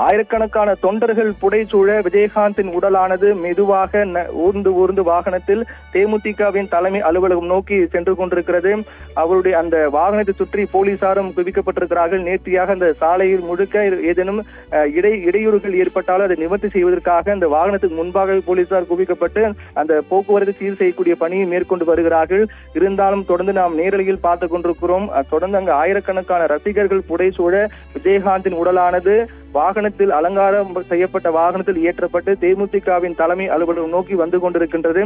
ஆயிரக்கணக்கான தொண்டர்கள் புடைசூழ விஜயகாந்தின் உடலானது மெதுவாக ஊர்ந்து ஊர்ந்து வாகனத்தில் தேமுதிகவின் தலைமை அலுவலகம் நோக்கி சென்று கொண்டிருக்கிறது. அவருடைய அந்த வாகனத்தை சுற்றி போலீசாரும் குவிக்கப்பட்டிருக்கிறார்கள். நேர்த்தியாக அந்த சாலையில் முழுக்க ஏதேனும் இடையூறுகள் ஏற்பட்டாலும் அதை நிவர்த்தி செய்வதற்காக அந்த வாகனத்துக்கு முன்பாக போலீசார் குவிக்கப்பட்டு அந்த போக்குவரத்து சீர் செய்யக்கூடிய பணியை மேற்கொண்டு வருகிறார்கள். இருந்தாலும் தொடர்ந்து நாம் நேரலையில் பார்த்துக் கொண்டிருக்கிறோம். தொடர்ந்து அங்கு ஆயிரக்கணக்கான ரசிகர்கள் புடைசூழ விஜயகாந்தின் உடலானது வாகனத்தில் அலங்காரம் செய்யப்பட்ட வாகனத்தில் ஏற்றப்பட்டு தேமுதிகவின் தலைமை அலுவலகம் நோக்கி வந்து கொண்டிருக்கின்றது.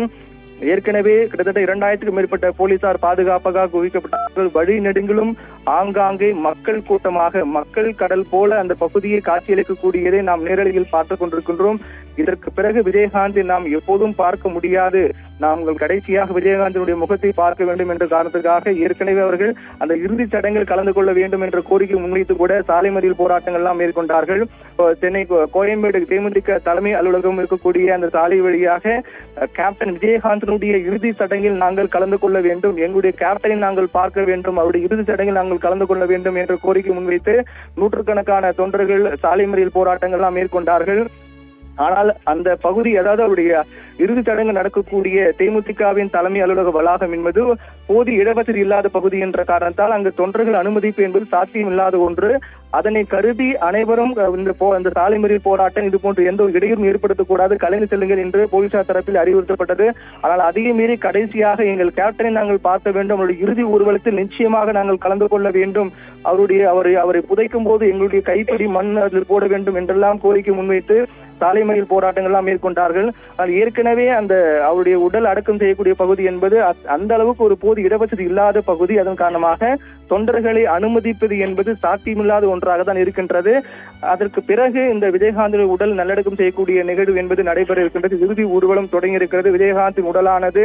ஏற்கனவே கிட்டத்தட்ட 2000க்கும் மேற்பட்ட போலீசார் பாதுகாப்பாக குவிக்கப்பட்டார்கள். வழி நெடுங்கிலும் ஆங்காங்கே மக்கள் கூட்டமாக, மக்கள் கடல் போல அந்த பகுதியை காட்சியளிக்கக்கூடியதை நாம் நேரடியில் பார்த்துக் கொண்டிருக்கின்றோம். இதற்கு பிறகு விஜயகாந்தை நாம் எப்போதும் பார்க்க முடியாது, நாங்கள் கடைசியாக விஜயகாந்தினுடைய முகத்தை பார்க்க வேண்டும் என்ற காரணத்துக்காக ஏற்கனவே அவர்கள் அந்த இறுதிச் சடங்கில் கலந்து கொள்ள வேண்டும் என்ற கோரிக்கை முன்வைத்து கூட சாலை மறியல் போராட்டங்கள் எல்லாம் மேற்கொண்டார்கள். சென்னை கோயம்பேடு தேமுதிக தலைமை அலுவலகம் இருக்கக்கூடிய அந்த சாலை வழியாக கேப்டன் விஜயகாந்தினுடைய இறுதி சடங்கில் நாங்கள் கலந்து கொள்ள வேண்டும், எங்களுடைய கேப்டனை நாங்கள் பார்க்க வேண்டும், அவருடைய இறுதி சடங்கில் நாங்கள் கலந்து கொள்ள வேண்டும் என்ற கோரிக்கை முன்வைத்து நூற்றுக்கணக்கான தொண்டர்கள் சாலை மறியல் போராட்டங்கள் எல்லாம் மேற்கொண்டார்கள். ஆனால் அந்த பகுதி, அதாவது அவருடைய இறுதி சடங்கு நடக்கக்கூடிய தேமுதிகவின் தலைமை அலுவலக வளாகம் என்பது போதிய இடவசதி இல்லாத பகுதி என்ற காரணத்தால் அங்கு தொண்டர்கள் அனுமதிப்பு என்பது சாத்தியம் இல்லாத ஒன்று. அதனை கருதி அனைவரும் இந்த சாலை மறியல் போராட்டம் இது போன்ற எந்த ஒரு இடையூறும் ஏற்படுத்தக்கூடாது, கலைந்து செல்லுங்கள் என்று போலீசார் தரப்பில் அறிவுறுத்தப்பட்டது. ஆனால் அதிக மீறி கடைசியாக எங்கள் கேப்டனை நாங்கள் பார்க்க வேண்டும், அவருடைய இறுதி ஊர்வலத்தில் நிச்சயமாக நாங்கள் கலந்து கொள்ள வேண்டும், அவரை புதைக்கும் போது எங்களுடைய கைப்பிடி மண் அதில் போட வேண்டும் என்றெல்லாம் கோரிக்கை முன்வைத்து சாலை மறியல் போராட்டங்கள் எல்லாம் மேற்கொண்டார்கள். ஏற்கனவே அந்த அவருடைய உடல் அடக்கம் செய்யக்கூடிய பகுதி என்பது அந்த அளவுக்கு ஒரு போது இடவசதி இல்லாத பகுதி. அதன் காரணமாக தொண்டர்களை அனுமதிப்பது என்பது சாத்தியமில்லாத ஒன்றாக தான் இருக்கின்றது. அதற்கு பிறகு இந்த விஜயகாந்தின் உடல் நல்லடக்கம் செய்யக்கூடிய நிகழ்வு என்பது நடைபெற இருக்கின்றது. இறுதி ஊர்வலம் தொடங்கி இருக்கிறது. விஜயகாந்தின் உடலானது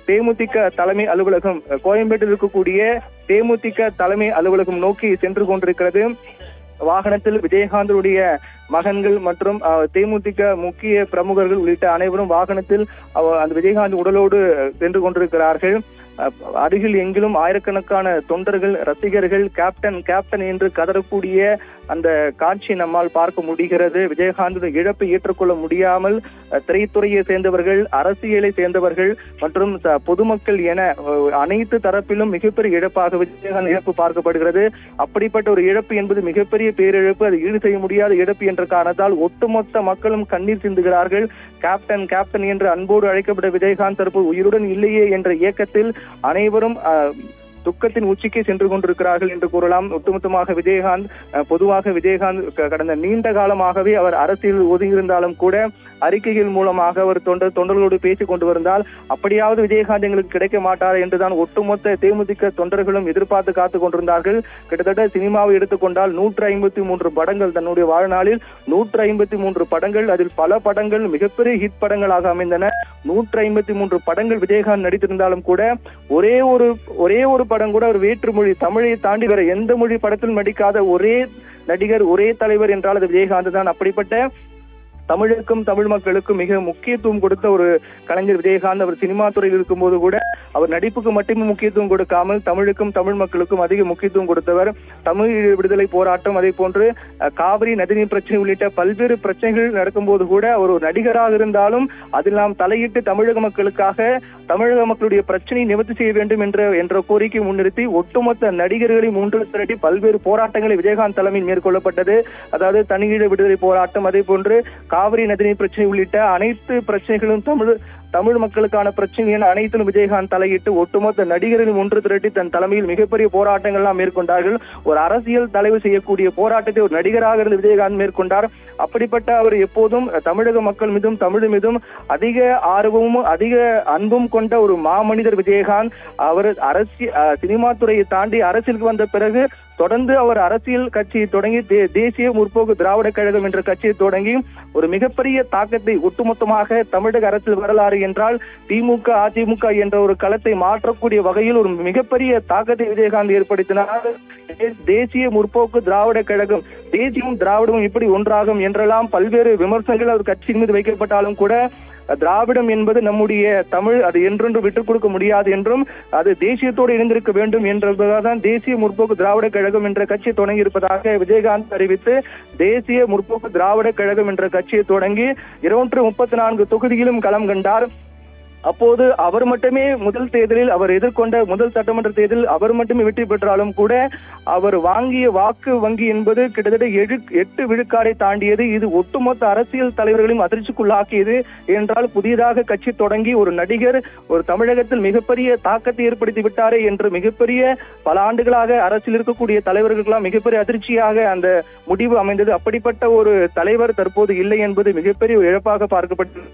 தேமுதிக தலைமை அலுவலகம், கோயம்பேட்டில் இருக்கக்கூடிய தேமுதிக தலைமை அலுவலகம் நோக்கி சென்று கொண்டிருக்கிறது. வாகனத்தில் விஜயகாந்தனுடைய மகன்கள் மற்றும் தேமுதிக முக்கிய பிரமுகர்கள் உள்ளிட்ட அனைவரும் வாகனத்தில் அந்த விஜயகாந்த் உடலோடு சென்று கொண்டிருக்கிறார்கள். அருகில் எங்கிலும் ஆயிரக்கணக்கான தொண்டர்கள், ரசிகர்கள் கேப்டன் கேப்டன் என்று கதறக்கூடிய அந்த காட்சி நம்மால் பார்க்க முடிகிறது. விஜயகாந்த் இழப்பை ஏற்றுக்கொள்ள முடியாமல் திரைத்துறையை சேர்ந்தவர்கள், அரசியலை சேர்ந்தவர்கள் மற்றும் பொதுமக்கள் என அனைத்து தரப்பிலும் மிகப்பெரிய இழப்பாக விஜயகாந்த் இழப்பு பார்க்கப்படுகிறது. அப்படிப்பட்ட ஒரு இழப்பு என்பது மிகப்பெரிய பேரிழப்பு, அது ஈடு செய்ய முடியாத இழப்பு என்ற காரணத்தால் ஒட்டுமொத்த மக்களும் கண்ணீர் சிந்துகிறார்கள். கேப்டன் கேப்டன் என்று அன்போடு அழைக்கப்பட்ட விஜயகாந்த் தற்போது உயிருடன் இல்லையே என்ற இயக்கத்தில் அனைவரும் துக்கத்தின் உச்சிக்கு சென்று கொண்டிருக்கிறார்கள் என்று கூறலாம். ஒட்டுமொத்தமாக விஜயகாந்த், பொதுவாக விஜயகாந்த் கடந்த நீண்ட காலமாகவே அவர் அரசியல் ஒதுங்கியிருந்தாலும் கூட அறிக்கைகள் மூலமாக அவர் தொண்டர்களோடு பேசிக் கொண்டு வந்தால் அப்படியாவது விஜயகாந்த் எங்களுக்கு கிடைக்க மாட்டார் என்றுதான் ஒட்டுமொத்த தேமுதிக தொண்டர்களும் எதிர்பார்த்து காத்துக் கொண்டிருந்தார்கள். கிட்டத்தட்ட சினிமாவை எடுத்துக்கொண்டால் 153 படங்கள், தன்னுடைய வாழ்நாளில் 153 படங்கள், அதில் பல படங்கள் மிகப்பெரிய ஹிட் படங்களாக அமைந்தன. 153 படங்கள் விஜயகாந்த் நடித்திருந்தாலும் கூட ஒரே ஒரு படம் கூட ஒரு வேற்றுமொழி, தமிழை தாண்டி வேற எந்த மொழி படத்தில் நடிக்காத ஒரே நடிகர், ஒரே தலைவர் என்றால் அது விஜயகாந்த் தான். அப்படிப்பட்ட தமிழுக்கும் தமிழ் மக்களுக்கும் மிக முக்கியத்துவம் கொடுத்த ஒரு கலைஞர் விஜயகாந்த். அவர் சினிமா துறையில் இருக்கும்போது கூட அவர் நடிப்புக்கு மட்டுமே முக்கியத்துவம் கொடுக்காமல் தமிழுக்கும் தமிழ் மக்களுக்கும் அதிக முக்கியத்துவம் கொடுத்தவர். தமிழ் விடுதலை போராட்டம், அதே போன்று காவிரி நதிநீர் பிரச்சனை உள்ளிட்ட பல்வேறு பிரச்சனைகள் நடக்கும்போது கூட அவர் ஒரு நடிகராக இருந்தாலும் அதில் நாம் தலையிட்டு தமிழக மக்களுக்காக, தமிழக மக்களுடைய பிரச்சனையை நிவர்த்தி செய்ய வேண்டும் என்ற கோரிக்கை முன்னிறுத்தி ஒட்டுமொத்த நடிகர்களையும் ஒன்று திரட்டி பல்வேறு போராட்டங்களை விஜயகாந்த் தலைமையில் மேற்கொள்ளப்பட்டது. அதாவது தனியீழ விடுதலை போராட்டம், அதே போன்று காவிரி நதிநீர் பிரச்சனை உள்ளிட்ட அனைத்து பிரச்சனைகளும் தமிழ் மக்களுக்கான பிரச்சனை என அனைத்திலும் விஜயகாந்த் தலையிட்டு ஒட்டுமொத்த நடிகர்களும் ஒன்று திரட்டி தன் தலைமையில் மிகப்பெரிய போராட்டங்கள் எல்லாம் மேற்கொண்டார்கள். ஒரு அரசியல் தலைவர் செய்யக்கூடிய போராட்டத்தை ஒரு நடிகராக இருந்து விஜயகாந்த் மேற்கொண்டார். அப்படிப்பட்ட அவர் எப்போதும் தமிழக மக்கள் மீதும் தமிழ் மீதும் அதிக ஆர்வமும் அதிக அன்பும் கொண்ட ஒரு மாமனிதர் விஜயகாந்த். அவர் சினிமா துறையை தாண்டி அரசியலுக்கு வந்த பிறகு தொடர்ந்து அவர் அரசியல் கட்சியை தொடங்கி தேசிய முற்போக்கு திராவிட கழகம் என்ற கட்சியை தொடங்கி ஒரு மிகப்பெரிய தாக்கத்தை ஒட்டுமொத்தமாக தமிழக அரசியல் வரலாறு என்றால் திமுக அதிமுக என்ற ஒரு களத்தை மாற்றக்கூடிய வகையில் ஒரு மிகப்பெரிய தாக்கத்தை விஜயகாந்த் ஏற்படுத்தினார். தேசிய முற்போக்கு திராவிட கழகம், தேசியமும் திராவிடமும் இப்படி ஒன்றாகும் என்றெல்லாம் பல்வேறு விமர்சனங்கள் அவர் கட்சியின் மீது வைக்கப்பட்டாலும் கூட திராவிடம் என்பது நம்முடைய தமிழ், அது என்றென்று விட்டுக் கொடுக்க முடியாது என்றும் அது தேசியத்தோடு இணைந்திருக்க வேண்டும் என்பதுதான் தேசிய முற்போக்கு திராவிட கழகம் என்ற கட்சி தொடங்கி இருப்பதாக விஜயகாந்த் அறிவித்து தேசிய முற்போக்கு திராவிட கழகம் என்ற கட்சியை தொடங்கி 234 தொகுதியிலும் களம் கண்டார். அப்போது அவர் மட்டுமே முதல் தேர்தலில் அவர் எதிர்கொண்ட முதல் சட்டமன்ற தேர்தலில் அவர் மட்டுமே வெற்றி பெற்றாலும் கூட அவர் வாங்கிய வாக்கு வங்கி என்பது கிட்டத்தட்ட 8 விழுக்காடை தாண்டியது. இது ஒட்டுமொத்த அரசியல் தலைவர்களையும் அதிர்ச்சிக்குள்ளாக்கியது. என்றால் புதிதாக கட்சி தொடங்கி ஒரு நடிகர் ஒரு தமிழகத்தில் மிகப்பெரிய தாக்கத்தை ஏற்படுத்தி விட்டாரே என்று மிகப்பெரிய பல ஆண்டுகளாக அரசியல் இருக்கக்கூடிய தலைவர்களுக்கெல்லாம் மிகப்பெரிய அதிர்ச்சியாக அந்த முடிவு அமைந்தது. அப்படிப்பட்ட ஒரு தலைவர் தற்போது இல்லை என்பது மிகப்பெரிய இழப்பாக பார்க்கப்பட்டது.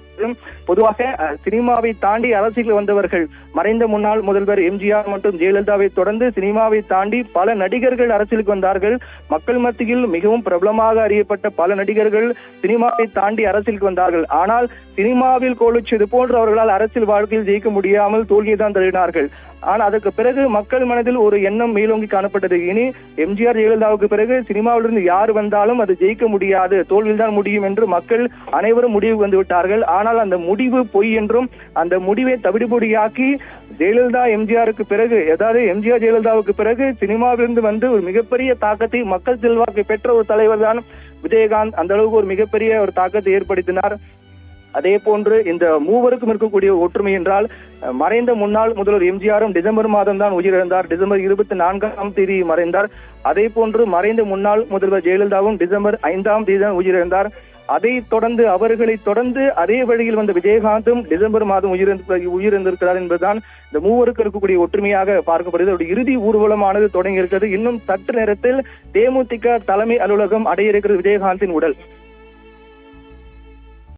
பொதுவாக சினிமாவை தாண்டி அரசியல் வந்தவர்கள் மறைந்த முன்னாள் முதல்வர் எம்ஜிஆர் மற்றும் ஜெயலலிதாவை தொடர்ந்து சினிமாவை தாண்டி பல நடிகர்கள் அரசியலுக்கு வந்தார்கள். மக்கள் மத்தியில் மிகவும் பிரபலமாக அறியப்பட்ட பல நடிகர்கள் சினிமாவை தாண்டி அரசியலுக்கு வந்தார்கள். ஆனால் சினிமாவில் கோலுச்சது போன்று அவர்களால் அரசியல் வாழ்க்கையில் ஜெயிக்க முடியாமல் தோல்வியை தான் தழுவினார்கள். ஆனால் அதற்கு பிறகு மக்கள் மனதில் ஒரு எண்ணம் மேலோங்கி காணப்பட்டது. இனி எம்ஜிஆர் ஜெயலலிதாவுக்கு பிறகு சினிமாவிலிருந்து யார் வந்தாலும் அது ஜெயிக்க முடியாது, தோல்வியில் தான் முடியும் என்று மக்கள் அனைவரும் முடிவு வந்து விட்டார்கள். ஆனால் அந்த முடிவு பொய் என்றும் அந்த முடிவை தவிடுபொடியாக்கி ஜெயலலிதா எம்ஜிஆருக்கு பிறகு, அதாவது எம்ஜிஆர் ஜெயலலிதாவுக்கு பிறகு சினிமாவிலிருந்து வந்து ஒரு மிகப்பெரிய தாக்கத்தை மக்கள் செல்வாக்கு பெற்ற ஒரு தலைவர் தான் விஜயகாந்த். அந்த அளவுக்கு ஒரு மிகப்பெரிய ஒரு தாக்கத்தை ஏற்படுத்தினார். அதே போன்று இந்த மூவருக்கும் இருக்கக்கூடிய ஒற்றுமை என்றால் மறைந்த முன்னாள் முதல்வர் எம்ஜிஆரும் டிசம்பர் மாதம் தான் உயிரிழந்தார். டிசம்பர் 24ஆம் தேதி மறைந்தார். அதே போன்று மறைந்த முன்னாள் முதல்வர் ஜெயலலிதாவும் டிசம்பர் 5ஆம் தேதி தான் உயிரிழந்தார். அதை தொடர்ந்து அவர்களை தொடர்ந்து அதே வழியில் வந்த விஜயகாந்தும் டிசம்பர் மாதம் உயிரிழந்திருக்கிறார் என்பதுதான் இந்த மூவருக்கு இருக்கக்கூடிய ஒற்றுமையாக பார்க்கப்படுகிறது. அவருடைய இறுதி ஊர்வலமானது தொடங்கி இருக்கிறது. இன்னும் சற்று நேரத்தில் தேமுதிக தலைமை அலுவலகம் அடைய இருக்கிறது விஜயகாந்தின் உடல்.